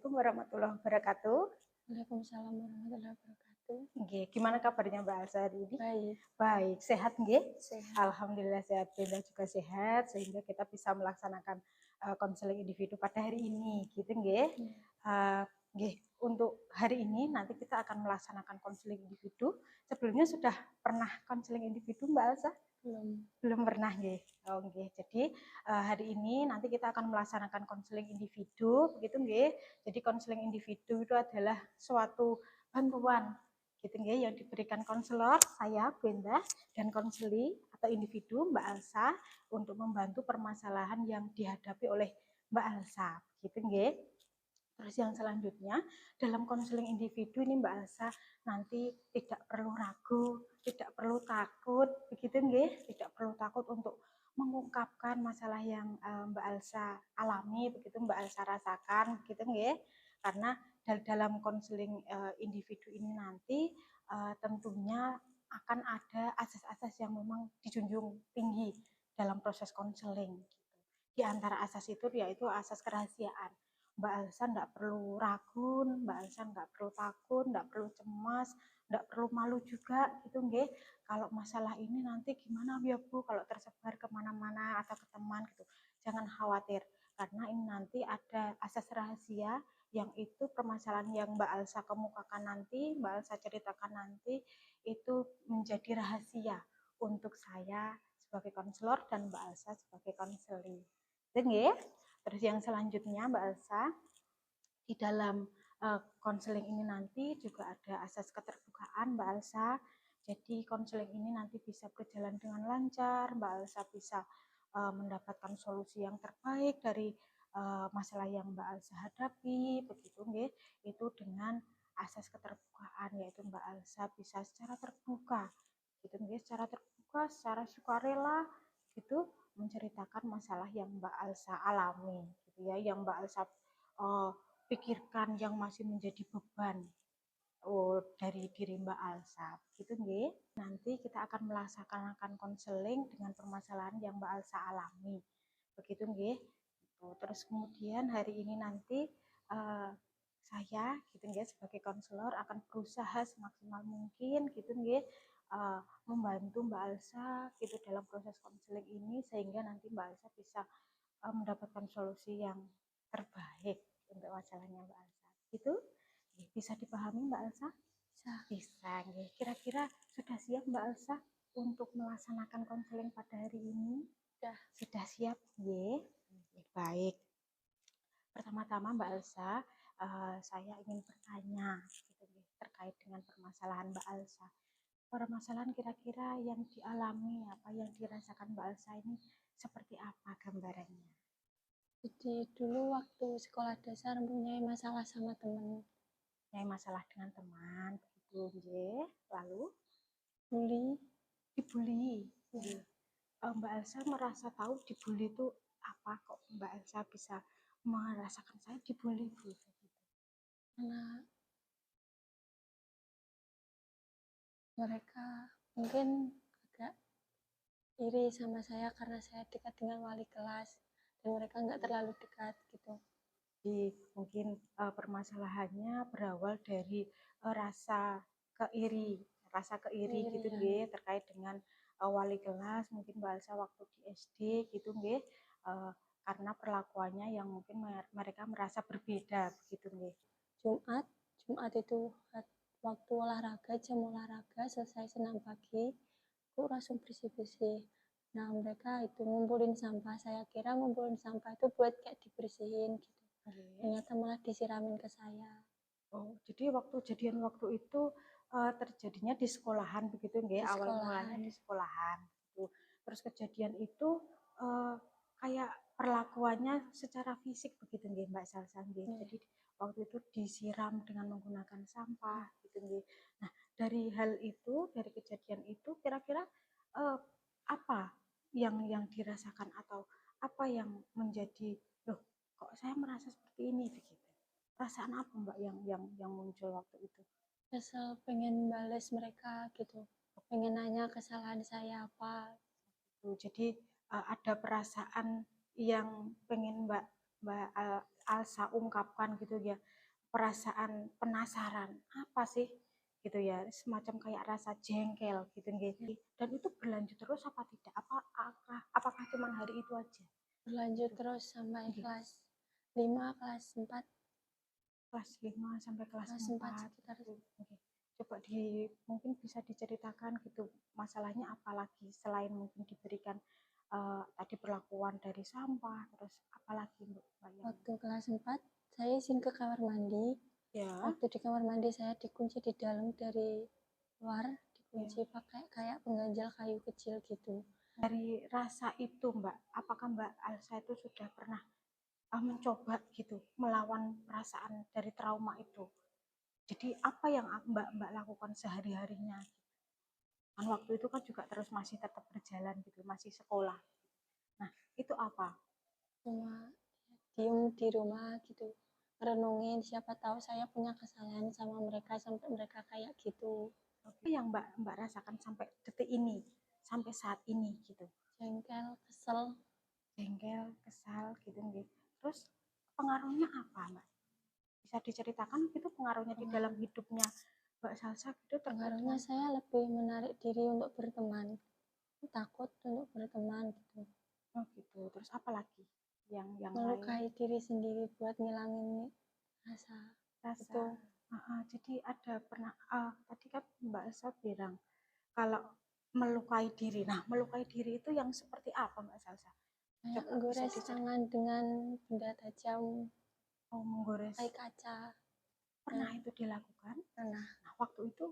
Assalamualaikum warahmatullahi wabarakatuh. Waalaikumsalam warahmatullahi wabarakatuh. Nggih, gimana kabarnya Mbak Elsa hari ini? Baik, Baik, sehat nggih? sehat. Alhamdulillah sehat, Bunda juga sehat sehingga kita bisa melaksanakan konseling individu pada hari ini, gitu nggih. Nggih, untuk hari ini nanti kita akan melaksanakan konseling individu. Sebelumnya sudah pernah konseling individu Mbak Elsa? Belum pernah nggih. Oh nggih. Jadi hari ini nanti kita akan melaksanakan konseling individu, begitu nggih. Jadi konseling individu itu adalah suatu bantuan gitu nggih yang diberikan konselor saya Benda dan konseli atau individu Mbak Elsa untuk membantu permasalahan yang dihadapi oleh Mbak Elsa, gitu nggih. Terus yang selanjutnya dalam konseling individu ini Mbak Elsa nanti tidak perlu ragu, tidak perlu takut, begitu nggih? Tidak perlu takut untuk mengungkapkan masalah yang Mbak Elsa alami, begitu Mbak Elsa rasakan, begitu nggih? Karena dalam konseling individu ini nanti tentunya akan ada asas-asas yang memang dijunjung tinggi dalam proses konseling. Di antara asas itu yaitu asas kerahasiaan. Mbak Elsa enggak perlu ragu, Mbak Elsa enggak perlu takut, enggak perlu cemas, enggak perlu malu juga gitu nggih. Kalau masalah ini nanti gimana ya Bu kalau tersebar kemana-mana atau ke teman gitu. Jangan khawatir karena ini nanti ada asas rahasia yang itu permasalahan yang Mbak Elsa kemukakan nanti, Mbak Elsa ceritakan nanti itu menjadi rahasia untuk saya sebagai konselor dan Mbak Elsa sebagai konseli. Nggih. Terus yang selanjutnya Mbak Elsa, di dalam konseling ini nanti juga ada asas keterbukaan Mbak Elsa. Jadi konseling ini nanti bisa berjalan dengan lancar, Mbak Elsa bisa mendapatkan solusi yang terbaik dari masalah yang Mbak Elsa hadapi, begitu nggih. Itu dengan asas keterbukaan yaitu Mbak Elsa bisa secara terbuka, gitu nggih, secara terbuka, secara sukarela gitu menceritakan masalah yang Mbak Elsa alami gitu ya, yang Mbak Elsa pikirkan yang masih menjadi beban dari diri Mbak Elsa. Gitu nggih. Nanti kita akan melaksanakan konseling dengan permasalahan yang Mbak Elsa alami. Begitu nggih. Terus kemudian hari ini nanti saya gitu nggih sebagai konselor akan berusaha semaksimal mungkin gitu nggih membantu Mbak Elsa gitu dalam proses konseling ini sehingga nanti Mbak Elsa bisa mendapatkan solusi yang terbaik untuk masalahnya Mbak Elsa. Itu bisa dipahami Mbak Elsa? Bisa. Kira-kira sudah siap Mbak Elsa untuk melaksanakan konseling pada hari ini? Sudah siap? Baik. Pertama-tama Mbak Elsa, saya ingin bertanya gitu, terkait dengan permasalahan Mbak Elsa. Permasalahan kira-kira yang dialami, apa yang dirasakan Mbak Elsa ini seperti apa gambarannya? Jadi dulu waktu sekolah dasar mempunyai masalah sama teman. Punya masalah dengan teman, begitu nggih. Lalu Bully. dibully. Ya. Mbak Elsa merasa tahu dibully itu apa kok Mbak Elsa bisa merasakan saya dibully Bu? Karena mereka mungkin agak iri sama saya karena saya dekat dengan wali kelas dan mereka nggak terlalu dekat gitu. Jadi mungkin permasalahannya berawal dari rasa keiri gitu nggih terkait dengan wali kelas mungkin Mbak Elsa waktu di SD gitu nggih karena perlakuannya yang mungkin mereka merasa berbeda begitu nggih. Jumat itu waktu olahraga, jam olahraga selesai senam pagi, aku langsung bersih-bersih. Nah mereka itu ngumpulin sampah, saya kira ngumpulin sampah itu buat kayak dibersihin gitu. Ternyata malah disiramin ke saya. Oh, jadi kejadian waktu itu terjadinya di sekolahan begitu nggih, awal mulanya di sekolahan. Gitu. Terus kejadian itu kayak perlakuannya secara fisik begitu nggih Mbak Salsa nggih. Jadi waktu itu disiram dengan menggunakan sampah gitu nggih. Nah, dari hal itu, dari kejadian itu kira-kira apa yang dirasakan atau apa yang menjadi loh kok saya merasa seperti ini begitu. Perasaan apa Mbak yang muncul waktu itu? Kesel, pengen bales mereka gitu, pengen nanya kesalahan saya apa. Jadi ada perasaan yang pengen Mbak Alsa ungkapkan gitu ya, perasaan penasaran apa sih gitu ya, semacam kayak rasa jengkel gitu nggih. Dan itu berlanjut terus apa tidak? Apakah cuma hari itu aja? Berlanjut Gitu. terus sampai Nggih. kelas 5, kelas 4, Kelas 5 sampai kelas kelas 4 4 sekitar. gitu. Oke. Coba mungkin bisa diceritakan gitu masalahnya apalagi selain mungkin diberikan tadi perlakuan dari sampah, terus apalagi Mbak yang Waktu kelas 4 saya izin ke kamar mandi. ya, Waktu di kamar mandi saya dikunci di dalam dari luar, ya. dikunci pakai kayak pengganjal kayu kecil gitu. Dari rasa itu Mbak, apakah Mbak Alsa itu sudah pernah mencoba gitu melawan perasaan dari trauma itu? Jadi apa yang Mbak lakukan sehari-harinya? Kan waktu itu kan juga terus masih tetap berjalan gitu, masih sekolah. Nah, itu apa? Cuma diem di rumah gitu, renungin siapa tahu saya punya kesalahan sama mereka sampai mereka kayak gitu. Oke, yang Mbak rasakan sampai detik ini, sampai saat ini gitu. Jengkel, kesel. Jengkel, kesal gitu nggih. Terus pengaruhnya apa, Mbak? Bisa diceritakan gitu pengaruhnya di dalam hidupnya Mbak Salsa gitu terkait Pengaruhnya dengan saya lebih menarik diri untuk berteman, takut untuk berteman gitu, oh gitu. Terus apa lagi? Yang lain melukai diri sendiri buat ngilangin rasa rasa itu. jadi ada pernah tadi kan Mbak Elsa bilang kalau melukai diri. Nah, melukai diri itu yang seperti apa Mbak Salsa? Kayak Coba bisa gores diceritakan. tangan dengan benda tajam, Oh, menggores. kayak kaca. Pernah Yang itu dilakukan? pernah. Nah, waktu itu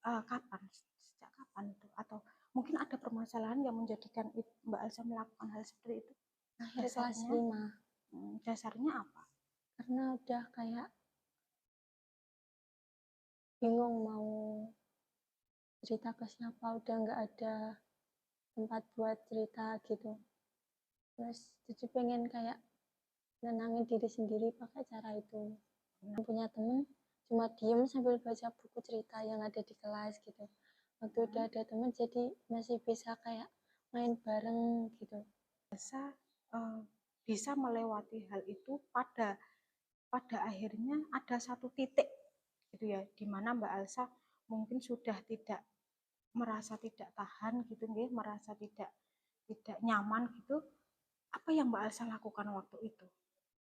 kapan? Sejak kapan itu? Atau mungkin ada permasalahan yang menjadikan Mbak Elsa melakukan hal seperti itu? Akhir kelas Dasarnya, 5, dasarnya apa? karena udah kayak bingung mau cerita ke siapa, udah nggak ada tempat buat cerita gitu. Terus jadi pengen kayak nenangin diri sendiri pakai cara itu. Punya temen cuma diem sambil baca buku cerita yang ada di kelas gitu. Waktu udah ada temen jadi masih bisa kayak main bareng gitu. Eh, bisa melewati hal itu pada akhirnya ada satu titik gitu ya, di mana Mbak Elsa mungkin sudah tidak merasa tidak tahan gitu nggih, merasa tidak nyaman gitu. Apa yang Mbak Elsa lakukan waktu itu?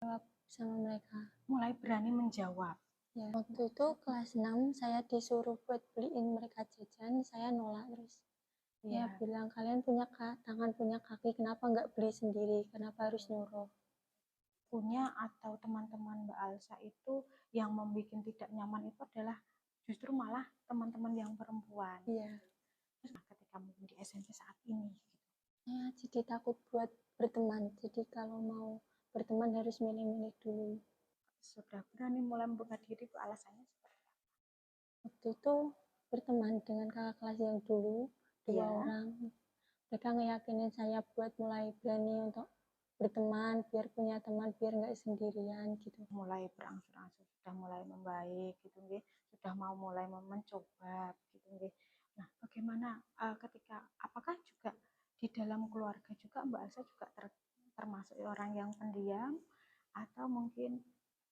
Jawab sama mereka. Mulai berani menjawab. Ya, waktu itu kelas 6 saya disuruh buat beliin mereka jajan, saya nolak terus. Saya Ya, bilang kalian punya tangan punya kaki, kenapa nggak beli sendiri, kenapa harus nyuruh. punya atau teman-teman Mbak Elsa itu yang membuat tidak nyaman itu adalah justru malah teman-teman yang perempuan. Iya, Terus ketika mungkin di SMP saat ini gitu. saya jadi takut buat berteman, jadi kalau mau berteman harus milih-milih dulu. Sudah berani mulai membuka diri itu alasannya seperti apa? Waktu itu berteman dengan kakak kelas yang dulu, 2 Iya, orang. Mereka ngeyakinin saya buat mulai berani untuk berteman, biar punya teman, biar nggak sendirian gitu. mulai berangsur-angsur sudah mulai membaik gitu nggih, sudah mau mulai mencoba gitu nggih. Nah, bagaimana ketika apakah juga di dalam keluarga juga Mbak Elsa juga termasuk orang yang pendiam atau mungkin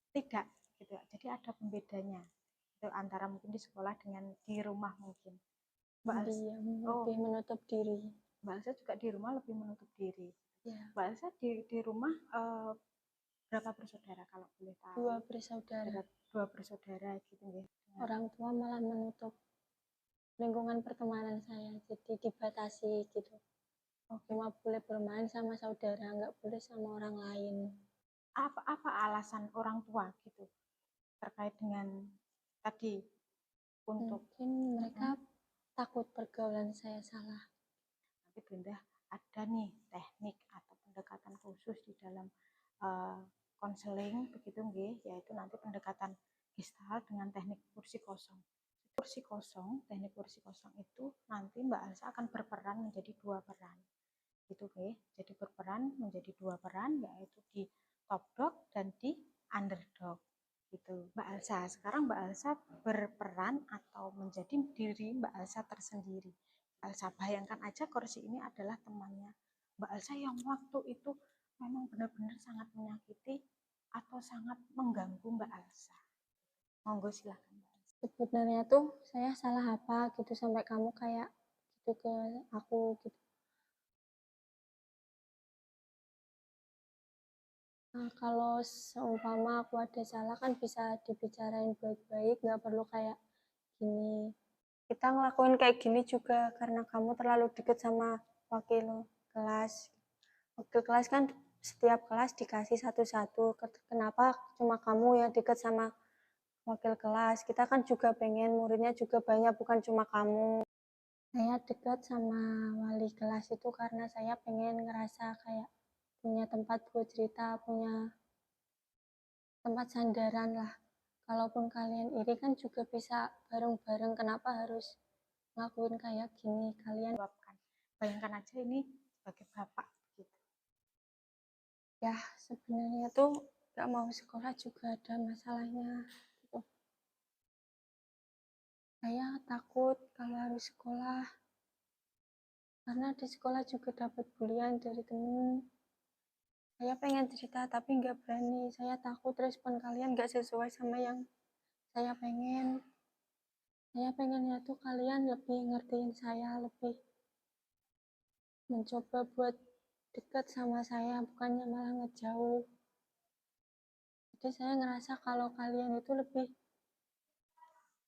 tidak gitu ya. Jadi ada pembedanya itu antara mungkin di sekolah dengan di rumah mungkin. Mbak Elsa, Pendiam, oh, lebih menutup diri. Mbak Elsa juga di rumah lebih menutup diri. Ya, Mbak Elsa di rumah berapa bersaudara kalau boleh tahu? 2 bersaudara. Dua bersaudara gitu ya. Orang tua malah menutup lingkungan pertemanan saya, jadi dibatasi gitu. Oke. Cuma boleh bermain sama saudara, nggak boleh sama orang lain. Apa alasan orang tua gitu terkait dengan tadi untuk Mungkin mereka takut pergaulan saya salah. nanti Bunda ada nih teknik atau pendekatan khusus di dalam konseling begitu nggih, yaitu nanti pendekatan gestalt dengan teknik kursi kosong. Kursi kosong, teknik kursi kosong itu nanti Mbak Elsa akan berperan menjadi 2 peran. Gitu nggih. Jadi berperan menjadi 2 peran yaitu di top dog dan di underdog. Gitu. Mbak Elsa, sekarang Mbak Elsa berperan atau menjadi diri Mbak Elsa tersendiri. Mbak Elsa bayangkan aja kursi ini adalah temannya Mbak Elsa yang waktu itu memang benar-benar sangat menyakiti atau sangat mengganggu Mbak Alsa? Monggo silakan Mbak Alsa. Sebenarnya tuh saya salah apa gitu sampai kamu kayak gitu ke aku gitu. Nah, kalau seumpama aku ada salah kan bisa dibicarain baik-baik, nggak perlu kayak gini. Kita ngelakuin kayak gini juga karena kamu terlalu deket sama wakil kelas. Wakil kelas kan setiap kelas dikasih satu-satu. Kenapa cuma kamu yang deket sama wakil kelas? Kita kan juga pengen muridnya juga banyak, bukan cuma kamu. Saya dekat sama wali kelas itu karena saya pengen ngerasa kayak punya tempat buat cerita, punya tempat sandaran lah. Kalaupun kalian iri kan juga bisa bareng-bareng, kenapa harus ngakuin kayak gini kalian? Bayangkan aja ini sebagai bapak gitu. Ya sebenarnya tuh gak mau sekolah juga ada masalahnya gitu. Saya takut kalau harus sekolah karena di sekolah juga dapat bulian dari temen. Saya pengen cerita tapi nggak berani, saya takut respon kalian nggak sesuai sama yang saya pengen. Saya pengennya tuh kalian lebih ngertiin saya, lebih mencoba buat dekat sama saya, bukannya malah ngejauh. Jadi saya ngerasa kalau kalian itu lebih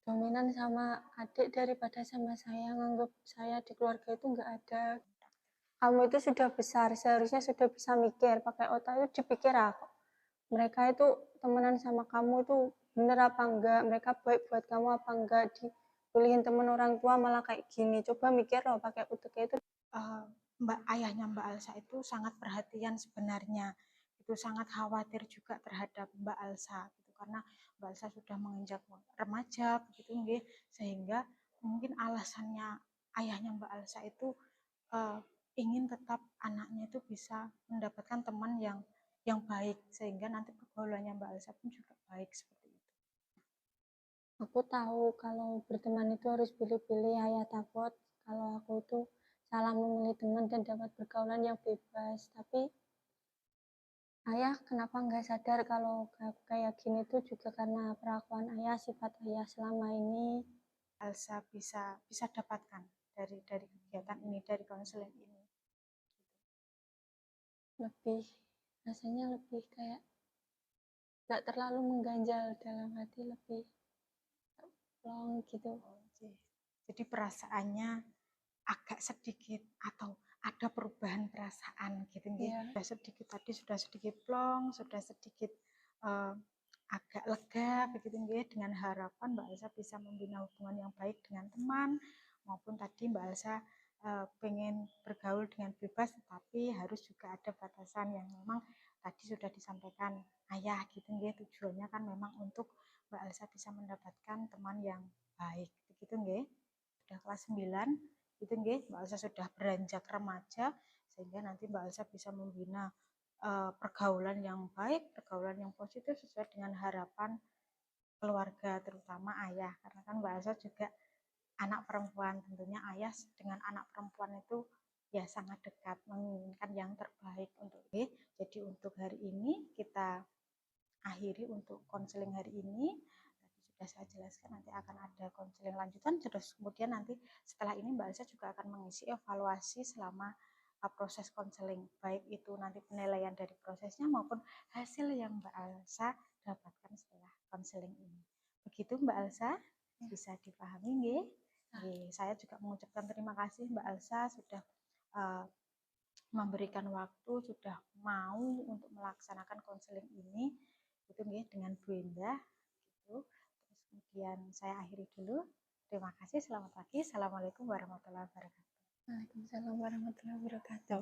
dominan sama adik daripada sama saya, nganggap saya di keluarga itu nggak ada. Kamu itu sudah besar, seharusnya sudah bisa mikir, pakai otak itu dipikir aku. Mereka itu temenan sama kamu itu bener apa enggak, mereka baik buat kamu apa enggak, dibolehin temen orang tua malah kayak gini. Coba mikir loh pakai otaknya itu. Ayahnya Mbak Alsa itu sangat perhatian sebenarnya, itu sangat khawatir juga terhadap Mbak Alsa gitu, karena Mbak Alsa sudah menginjak remaja begitu nggih, sehingga mungkin alasannya ayahnya Mbak Alsa itu uh, ingin tetap anaknya itu bisa mendapatkan teman yang baik, sehingga nanti pergaulannya Mbak Alsa pun juga baik seperti itu. Aku tahu kalau berteman itu harus pilih-pilih, ayah takut kalau aku itu salah memilih teman dan dapat pergaulan yang bebas. Tapi ayah kenapa nggak sadar kalau kayak gini tuh juga karena perlakuan ayah, sifat ayah selama ini. Alsa bisa dapatkan dari kegiatan ini, dari konseling ini. Lebih rasanya lebih kayak nggak terlalu mengganjal dalam hati, lebih plong gitu. Jadi perasaannya agak sedikit atau ada perubahan perasaan gitu nggih. Yeah. Sudah sedikit plong, sudah sedikit agak lega begitu nggih, dengan harapan Mbak Elsa bisa membina hubungan yang baik dengan teman, maupun tadi Mbak Elsa pengen bergaul dengan bebas, tetapi harus juga ada batasan yang memang tadi sudah disampaikan ayah gitu nggih. Tujuannya kan memang untuk Mbak Elsa bisa mendapatkan teman yang baik begitu nggih. Sudah kelas 9 gitu nggih, Mbak Elsa sudah beranjak remaja, sehingga nanti Mbak Elsa bisa membina pergaulan yang baik, pergaulan yang positif sesuai dengan harapan keluarga, terutama ayah, karena kan Mbak Elsa juga anak perempuan, tentunya ayah dengan anak perempuan itu ya sangat dekat, menginginkan yang terbaik untuk dia. Jadi untuk hari ini kita akhiri untuk konseling hari ini. Tadi sudah saya jelaskan nanti akan ada konseling lanjutan, terus kemudian nanti setelah ini Mbak Elsa juga akan mengisi evaluasi selama proses konseling, baik itu nanti penilaian dari prosesnya maupun hasil yang Mbak Elsa dapatkan setelah konseling ini. Begitu Mbak Elsa, bisa dipahami nggih? Saya juga mengucapkan terima kasih Mbak Elsa sudah memberikan waktu, sudah mau untuk melaksanakan konseling ini itu nggih dengan Bu Endah gitu. Terus kemudian saya akhiri dulu. Terima kasih, selamat pagi. Assalamualaikum warahmatullahi wabarakatuh. Waalaikumsalam warahmatullahi wabarakatuh.